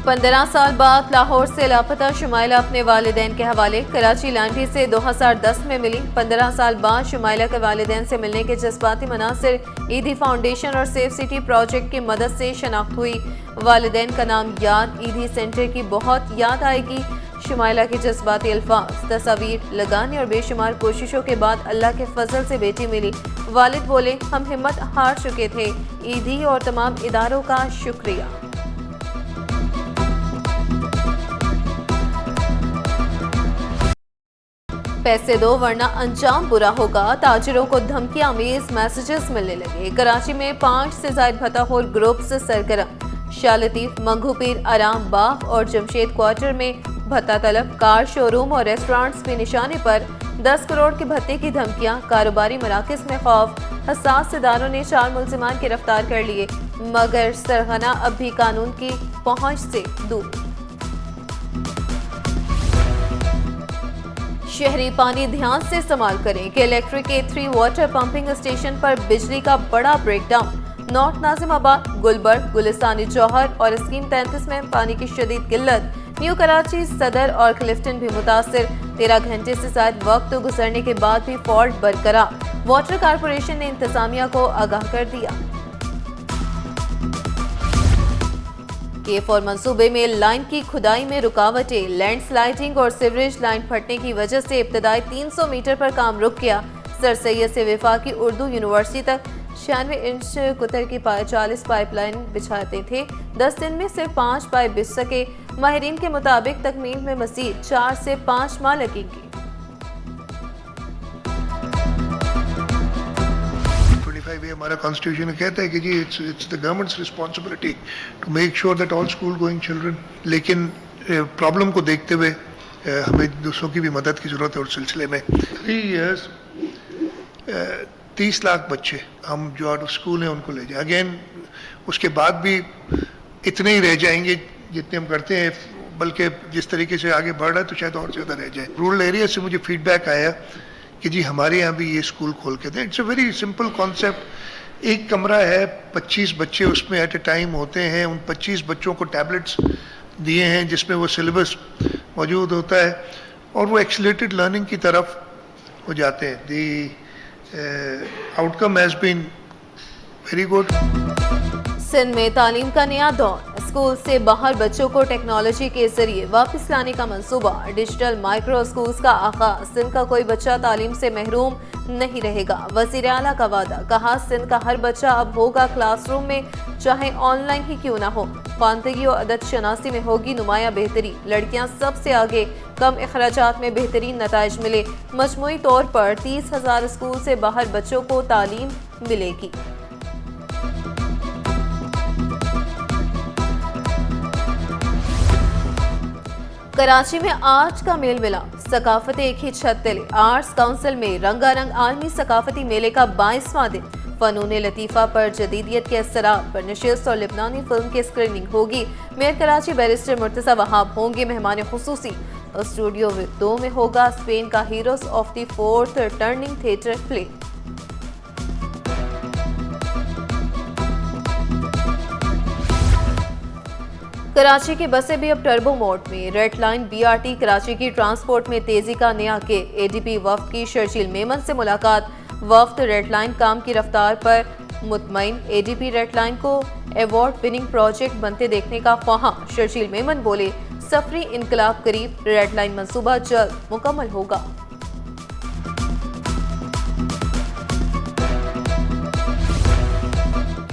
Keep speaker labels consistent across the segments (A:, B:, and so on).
A: 15 साल बाद लाहौर से लापता शुमाइला अपने वालिदैन के हवाले। कराची लांडी से 2010 में मिली। 15 साल बाद शुमाइला के वालिदैन से मिलने के जज्बाती मनासिर ईदी फाउंडेशन और सेफ सिटी प्रोजेक्ट की मदद से शनाख्त हुई। वालिदैन का नाम याद, ईदी सेंटर की बहुत याद आएगी। शुमाइला के जज्बाती अल्फाज, तस्वीर लगाने और बेशुमार कोशिशों के बाद अल्लाह के फजल से बेटी मिली। वालिद बोले, हम हिम्मत हार चुके थे। ईदी और तमाम इदारों का शुक्रिया। पैसे दो वरना अंजाम बुरा होगा। ताजिरों को धमकी आमीज मैसेजेस मिलने लगे। कराची में 5 से ज्यादा भत्ताखोर ग्रुप से सरगर्म। शालतीफ, मंगूपीर, आराम बाग और जमशेद क्वार्टर में भत्ता तलब। कार शोरूम और रेस्टोरेंट्स के निशाने पर 10 करोड़ के भत्ते की धमकियां। कारोबारी मराकज में खौफ। हसास इदारों ने 4 मुल्जिमान गिरफ्तार कर लिए, मगर सरगना अब भी कानून की पहुंच से दूर। शहरी पानी ध्यान से इस्तेमाल करें कि इलेक्ट्रिक के 3 वाटर पंपिंग स्टेशन पर बिजली का बड़ा ब्रेकडाउन। नॉर्थ नाजिमाबाद, गुलबर्ग, गुलिस्तानी जौहर और स्कीम 33 में पानी की शदीद किल्लत। न्यू कराची, सदर और क्लिफ्टन भी मुतासिर। 13 घंटे से ज्यादा वक्त गुजरने के बाद भी फॉल्ट बरकरार। वाटर कारपोरेशन ने इंतजामिया को आगाह कर दिया। केफ और मंसूबे में लाइन की खुदाई में रुकावटें। लैंडस्लाइडिंग और सीवरेज लाइन फटने की वजह से इब्तदाई 300 मीटर पर काम रुक गया। सर सैयद से वफाकी उर्दू यूनिवर्सिटी तक 96 इंच कुतर की 40 पाइपलाइन बिछाते थे। 10 दिन में सिर्फ 5 पाइप बिछ सके। माहिरीन के मुताबिक तकमील में मज़ीद 4 से 5 माह लगेंगे।
B: 25A हमारा कॉन्स्टिट्यूशन कहता है कि जी it's the government's responsibility to make sure that all school going children, लेकिन प्रॉब्लम को देखते हुए हमें दूसरों की भी मदद की ज़रूरत है। उस सिलसिले में 3 years 30 लाख बच्चे हम जो आउट ऑफ स्कूल हैं उनको ले जाएं। अगेन उसके बाद भी इतने ही रह जाएंगे जितने हम करते हैं, बल्कि जिस तरीके से आगे बढ़ रहा है तो शायद और ज़्यादा रह जाए। रूरल एरिया से मुझे फीडबैक आया कि जी हमारे यहाँ भी ये स्कूल खोल के दें। It's a very simple concept. एक कमरा है, 25 बच्चे उसमें एट ए टाइम होते हैं। उन 25 बच्चों को टैबलेट्स दिए हैं जिसमें वो सिलेबस मौजूद होता है और वो एक्सीलरेटेड लर्निंग की तरफ हो जाते हैं। The outcome has been very good.
A: Sindh में तालीम का नया दौर। स्कूल से बाहर बच्चों को टेक्नोलॉजी के जरिए वापस लाने का मंसूबा। डिजिटल माइक्रो स्कूल्स का आगाज। सिंध का कोई बच्चा तालीम से महरूम नहीं रहेगा। वज़ीर आला का वादा। कहा, सिंध का हर बच्चा अब होगा क्लासरूम में, चाहे ऑनलाइन ही क्यों ना हो। ख्वानदगी और अदद शनासी में होगी नुमाया बेहतरी। लड़कियां सबसे आगे। कम अखराजात में बेहतरीन नताइज मिले। मजमूई तौर पर 30,000 स्कूल से बाहर बच्चों को तालीम मिलेगी। कराची में आज का मेल मिला। सकाफत एक ही छत तले। आर्ट्स काउंसिल में रंगारंग आलमी सकाफती मेले का 22वां दिन। फनून लतीफ़ा पर जदीदियत के असरात पर नशिस्त और लिबनानी फिल्म की स्क्रीनिंग होगी। मेयर कराची बैरिस्टर मुर्तज़ा वहाब होंगे मेहमान खुसूसी। स्टूडियो 2 में होगा स्पेन का heroes of the 4th turning theatre play. Karachi की बसें भी अब टर्बो मोड में। रेड लाइन BRT कराची की ट्रांसपोर्ट में तेजी का नया के। ADP वफ्द की शर्जील मेमन से मुलाकात। वफ्द रेड लाइन काम की रफ्तार पर मुतमईन। ADP रेड लाइन को अवार्ड विनिंग प्रोजेक्ट बनते देखने का ख्वाहां। शर्जील मेमन बोले, सफरी इनकलाब करीब। रेड लाइन मंसूबा जल्द मुकम्मल होगा।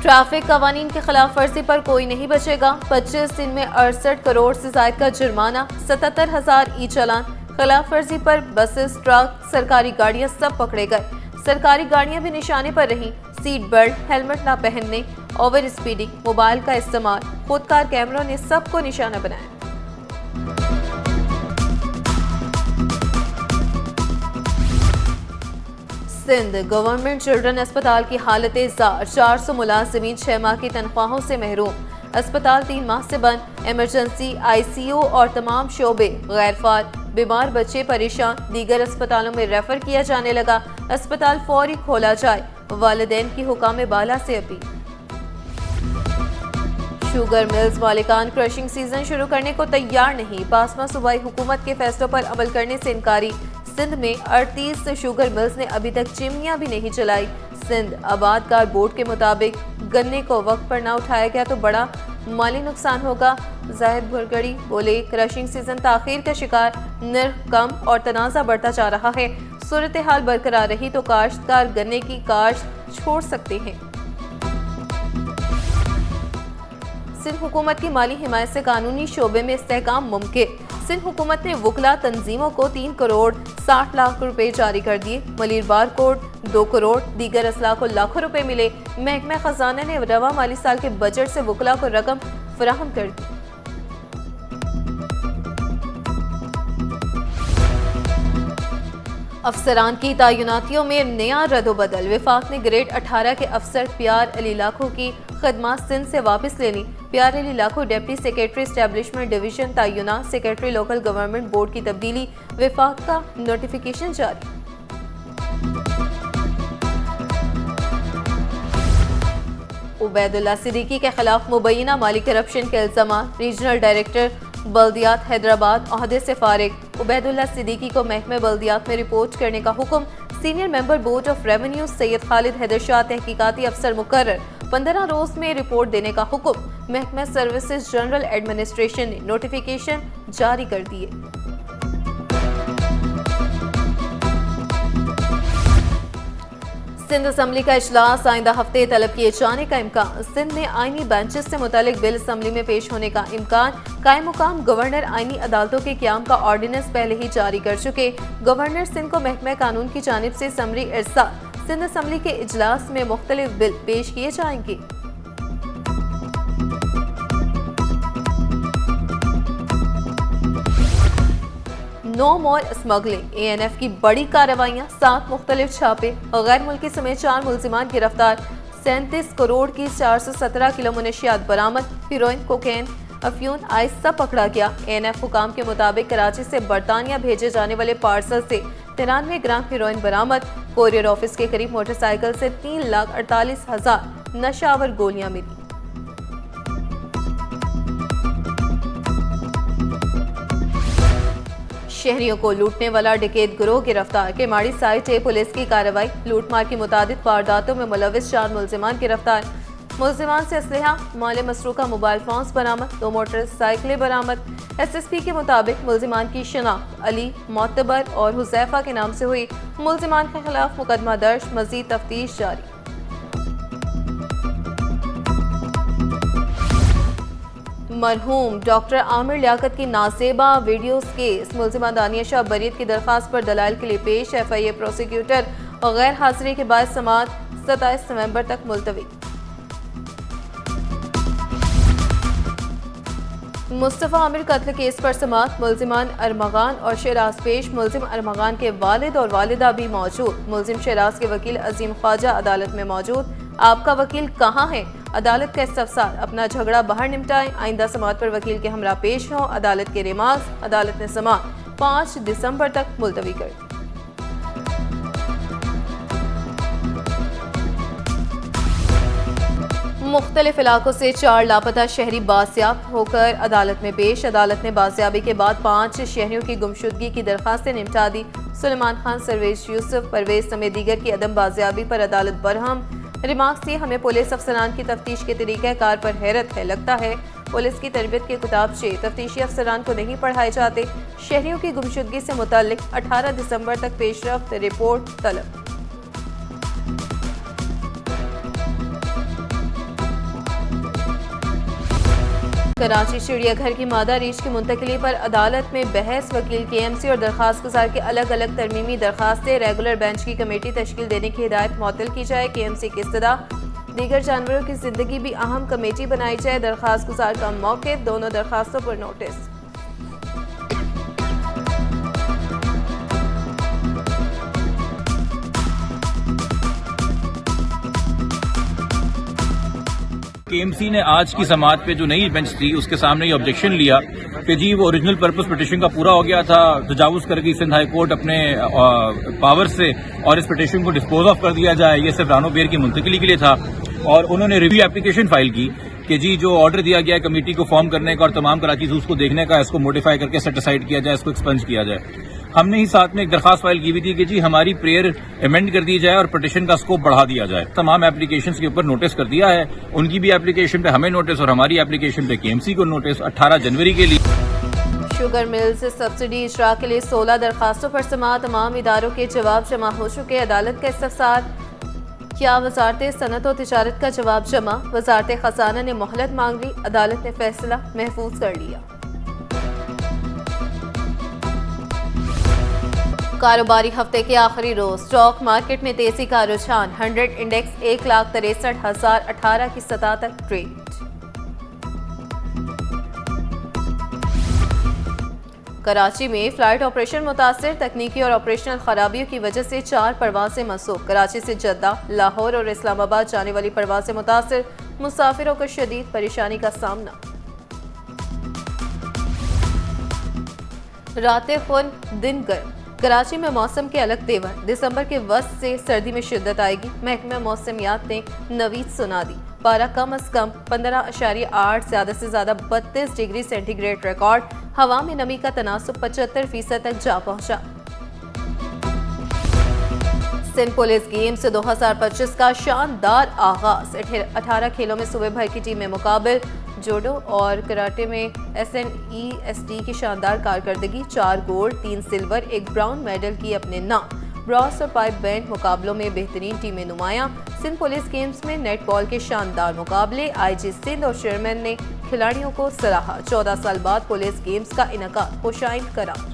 A: ट्रैफिक कवानीन की खिलाफ वर्जी पर कोई नहीं बचेगा। 25 दिन में 68 करोड़ से ज्यादा का जुर्माना। 77,000 ई चालान। खिलाफ वर्जी पर बसेस, ट्रक, सरकारी गाड़ियां सब पकड़े गए। सरकारी गाड़ियां भी निशाने पर रहीं। सीट बेल्ट, हेलमेट ना पहनने, ओवर स्पीडिंग, मोबाइल का इस्तेमाल, खुदकार कैमरों ने सबको निशाना बनाया। सिंध गवर्नमेंट चिल्ड्रन अस्पताल की हालत ज़ार। 400 मुलाजिमीन 6 माह की तनख्वाहों से महरूम। अस्पताल 3 माह से बंद। इमरजेंसी, ICU और तमाम शोबे गैर फाल। बीमार बच्चे परेशान। दीगर अस्पतालों में रेफर किया जाने लगा। अस्पताल फौरी खोला जाए। वालिदैन की हुकाम बाला से अपील। शुगर मिल्स मालिकान क्रशिंग सीजन शुरू करने को तैयार नहीं। पासमा सूबाई हुकूमत के फैसलों पर अमल करने से इनकारी। सिंध में 38 शुगर मिल्स ने अभी तक चिमनियां भी नहीं चलाई। सिंध आबादकार बोर्ड के मुताबिक गन्ने को वक्त पर न उठाया गया तो बड़ा माली नुकसान होगा। जाहिद भुरगड़ी बोले, क्रशिंग सीजन ताखीर का शिकार, निर्ख कम और तनाज़ा बढ़ता जा रहा है। सूरत हाल बरकरार रही तो काश्तकार गन्ने की काश्त छोड़ सकते हैं। सिंध हुकूमत की माली हिमायत से कानूनी शोबे में इस्तेहकाम मुमकिन। सिंध हुकूमत ने वकला तंजीमों को 3 करोड़ 60 लाख रुपए जारी कर दिए। मलीर बार कोड 2 करोड़, दीगर असला को लाखों रुपए मिले। महकमा खजाना ने रवा माली साल के बजट से वकला को रकम फराहम कर दी। अफसरान की तैनातियों में नया रद्दोबदल। विफाक ने ग्रेड 18 के अफसर प्यार अली लाखों की खदमात सिंध से वापस ले ली। प्यार अली लाखों डिप्टी सेक्रेटरी एस्टेब्लिशमेंट डिवीजन तयना, सेक्रेटरी लोकल गवर्नमेंट बोर्ड की तब्दीली। विफाक का नोटिफिकेशन जारी। उबैदुल्ला सिद्दीकी के खिलाफ मुबैना माली करप्शन के इल्जामात। रीजनल डायरेक्टर बल्दियात हैदराबाद ओहदे से फारिग। उबैदुल्ला सिद्दीकी को महकमे बल्दियात में रिपोर्ट करने का हुक्म। Senior member board of revenue Syed Khalid Haider Shah तहकीकाती अफसर मुकर्रर। 15 रोज में रिपोर्ट देने का हुक्म। महकमा सर्विसेज जनरल एडमिनिस्ट्रेशन ने नोटिफिकेशन जारी कर दिए। सिंध असम्बली का इजलास आइंदा हफ्ते तलब किए जाने का इम्कान। सिंध में आईनी बेंचेस से मुतालिक बिल असम्बली में पेश होने का इम्कान। कायम मुकाम गवर्नर आईनी अदालतों के क्याम का ऑर्डिनेंस पहले ही जारी कर चुके। गवर्नर सिंध को महकमा कानून की जानिब से समरी इरसाल। सिंध असम्बली के इजलास में मुख्तलिफ बिल पेश किए जाएंगे। नो मोर स्मगलिंग। ANF की बड़ी कार्रवाइयां, 7 मुख्तलिफ छापे, गैर मुल्की समेत 4 मुल्जिमान गिरफ्तार। 37 करोड़ की 417 किलो मुनशियात बरामद। हीरोइन, कोकेन, अफ्यून, आइस सब पकड़ा गया। ANF हुकाम के मुताबिक कराची से बरतानिया भेजे जाने वाले पार्सल से 93 ग्राम हीरोइन बरामद। कोरियर ऑफिस के करीब मोटरसाइकिल से 3,48,000 नशावर गोलियां मिली। शहरियों को लूटने वाला डकैत गिरोह गिरफ्तार। केमाड़ी साइट ए पुलिस की कार्रवाई। लूटमार की मुतादिद वारदातों में मुलविस 4 मुल्जिमान गिरफ्तार। मुल्जिमान से असलहा, माल मसरूका मोबाइल फोन्स बरामद। 2 मोटरसाइकिलें बरामद। SSP के मुताबिक मुल्जिमान की शनाख्त अली, मोतबर और हुजैफा के नाम से हुई। मुल्जिमान के खिलाफ मुकदमा दर्ज, मजीद तफ्तीश जारी। मरहूम डॉक्टर आमिर लियाकत की नासेबा वीडियोस केस। मुल्जिमा दानिया शाह बरीत की दरखास्त पर दलाइल के लिए पेश। FIA प्रोसिक्यूटर और गैर हाजिरी के बाद समाअत 27 नवंबर तक मुलतवी। मुस्तफ़ा आमिर कत्ल केस पर समाअत। मुल्जिमान अरमगान और शहराज पेश। मुल्जिम अरमगान के वालिद और वालिदा भी मौजूद। मुल्जिम शहराज के वकील अजीम ख्वाजा अदालत में मौजूद। आपका वकील कहाँ है? अदालत का इस्तफसार। अपना झगड़ा बाहर निपटाएं। आइंदा समाअत पर वकील के हमरा पेश हों। अदालत के रिमार्क्स। अदालत ने समाअत 5 दिसंबर तक मुलतवी कर दी। मुख्तलिफ इलाकों से 4 लापता शहरी बाजियाब होकर अदालत में पेश। अदालत ने बाजियाबी के बाद 5 शहरियों की गुमशुदगी की दरखास्तें निपटा दी। सुलेमान खान, सरवेज यूसुफ, परवेज समेत दीगर की अदम बाजियाबी पर अदालत बरहम। रिमार्क्स ये, हमें पुलिस अफसरान की तफ्तीश के तरीक़ाकार पर हैरत है। लगता है पुलिस की तरबियत के किताबचे तफ्तीशी अफसरान को नहीं पढ़ाए जाते। शहरियों की गुमशुदगी से मुताल्लिक 18 दिसंबर तक पेशरफ्त रिपोर्ट तलब। कराची चिड़ियाघर की मादा रीछ की मुंतकिली पर अदालत में बहस। वकील KMC और दरखास्त गुजार के अलग अलग तरमीमी दरखास्तें। रेगुलर बेंच की कमेटी तश्कील देने की हिदायत मुअत्तल की जाए। KMC की इस्तदा। दीगर जानवरों की जिंदगी भी अहम कमेटी बनाई जाए। दरखास्त गुजार का मौक़िफ़। दोनों दरखास्तों पर नोटिस।
C: KMC ने आज की समाअत पे जो नई बेंच थी उसके सामने ये ऑब्जेक्शन लिया कि जी वो ओरिजिनल पर्पस पिटिशन का पूरा हो गया था, तजावुज करके सिंध हाई कोर्ट अपने पावर से और इस पिटिशन को डिस्पोज ऑफ कर दिया जाए। ये सिर्फ रानो बेर की मुंतकिली के लिए था और उन्होंने रिव्यू एप्लीकेशन फाइल की कि जी जो ऑर्डर दिया गया है कमेटी को फॉर्म करने का और तमाम कराची जूस को देखने का, इसको मॉडिफाई करके सेट असाइड किया जाए, इसको एक्सपंज किया जाए। हमने ही साथ में एक दरखास्त फाइल की हुई थी कि जी हमारी प्रेयर अमेंड कर दी जाए और पिटीशन का स्कोप बढ़ा दिया जाए। तमाम एप्लीकेशंस के ऊपर नोटिस कर दिया है, उनकी भी एप्लीकेशन पे हमें नोटिस और हमारी एप्लीकेशन पे केएमसी को नोटिस 18 जनवरी के लिए।
A: शुगर मिल से सब्सिडी इजरा के लिए 16 दरखास्तों पर समाअत, तमाम इदारों के जवाब जमा हो चुके। अदालत का इस्तफसार, क्या वजारत सनत और तिजारत का जवाब जमा? वजारत खजाना ने मोहलत मांग ली, अदालत ने फैसला महफूज कर लिया। कारोबारी हफ्ते के आखिरी रोज स्टॉक मार्केट में तेजी का रुझान, 100 इंडेक्स 1,63,018 की सतह तक ट्रेड। कराची में फ्लाइट ऑपरेशन मुतासिर, तकनीकी और ऑपरेशनल खराबियों की वजह से 4 परवाजें मनसूख। कराची से जद्दा, लाहौर और इस्लामाबाद जाने वाली परवाजें मुतासिर, मुसाफिरों को शदीद परेशानी का सामना। रातें खुन, दिन गर्म, कराची में मौसम के अलग तेवर, दिसंबर के वस्त से सर्दी में शिद्दत आएगी। महकमा मौसमियात ने नवीद सुना दी। पारा कम अज कम 15.8, ज्यादा से ज्यादा 32 डिग्री सेंटीग्रेड रिकॉर्ड। हवा में नमी का तनासुब 75% तक जा पहुंचा। सिंध पुलिस गेम्स 2025 का शानदार आगाज, 18 खेलों में सूबे भर की टीमें मुकाबिल। जूडो और कराटे में SNESD की शानदार कारकर्दगी, 4 गोल्ड, 3 सिल्वर, 1 ब्राउन मेडल की अपने नाम। ब्रॉस और पाइप बैंड मुकाबलों में बेहतरीन टीमें नुमायां। सिंध पुलिस गेम्स में नेटबॉल के शानदार मुकाबले, IG सिंध और चेयरमैन ने खिलाड़ियों को सराहा। 14 साल बाद पुलिस गेम्स का इनकाद खुशाइंद करार।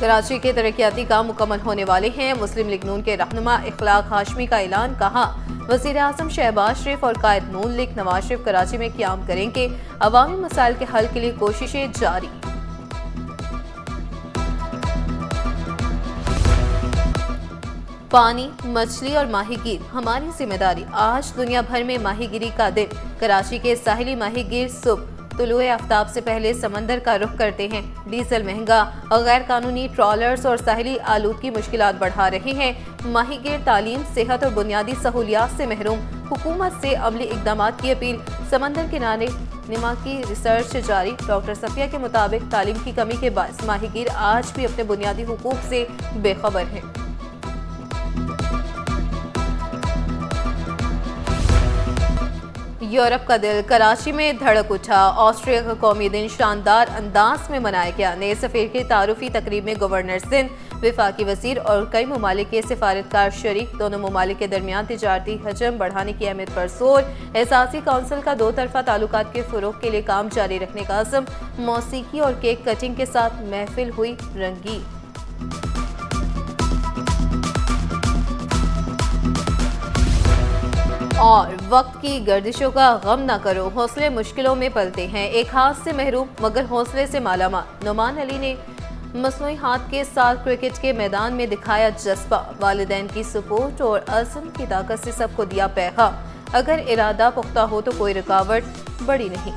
A: कराची के तरक्याती काम मुकम्मल होने वाले हैं। मुस्लिम लीग नून के रहनुमा इखलाक हाशमी का ऐलान, कहा वज़ीर आज़म शहबाज शरीफ और कायद नून लीग नवाज शरीफ कराची में क़याम करेंगे। अवामी मसाइल के हल के लिए कोशिशें जारी। पानी, मछली और माहीगीर हमारी जिम्मेदारी। आज दुनिया भर में माहीगीरी का दिन। कराची के साहिली माहीगीर सुबह तुलुए आफ्ताब से पहले समंदर का रुख करते हैं। डीजल महंगा, गैर कानूनी ट्रॉलर्स और साहिली आलूदगी मुश्किलात बढ़ा रहे हैं। माहीगीर तालीम, सेहत और बुनियादी सहूलियात से महरूम। हुकूमत से अमली इकदाम की अपील। समंदर किनारे निमा की रिसर्च जारी। डॉक्टर सफिया के मुताबिक तालीम की कमी के बायस माहीगीर आज भी अपने बुनियादी हुकूक से बेखबर हैं। यूरोप का दिल, कराची में धड़क उठा। ऑस्ट्रिया का कौमी दिन शानदार अंदाज में मनाया गया। नए सफीर की तारुफी तकरीब में गवर्नर सिंध, विफाकी वजीर और कई ममालिक के सिफारतकार शरीक। दोनों ममालिक के दरमियान तिजारती हजम बढ़ाने की अहमियत पर जोर। एहसासी काउंसिल का 2 तरफा ताल्लुकात के फरोग के लिए काम जारी रखने का अज़म। मौसीकी और केक कटिंग के साथ महफिल हुई रंगीन। और वक्त की गर्दिशों का गम न करो, हौसले मुश्किलों में पलते हैं। एक हाथ से महरूम मगर हौसले से मालामाल। नुमान अली ने मसनूई हाथ के साथ क्रिकेट के मैदान में दिखाया जज्बा। वालिदैन की सपोर्ट और अज़्म की ताकत से सबको दिया पैगाम। अगर इरादा पुख्ता हो तो कोई रुकावट बड़ी नहीं।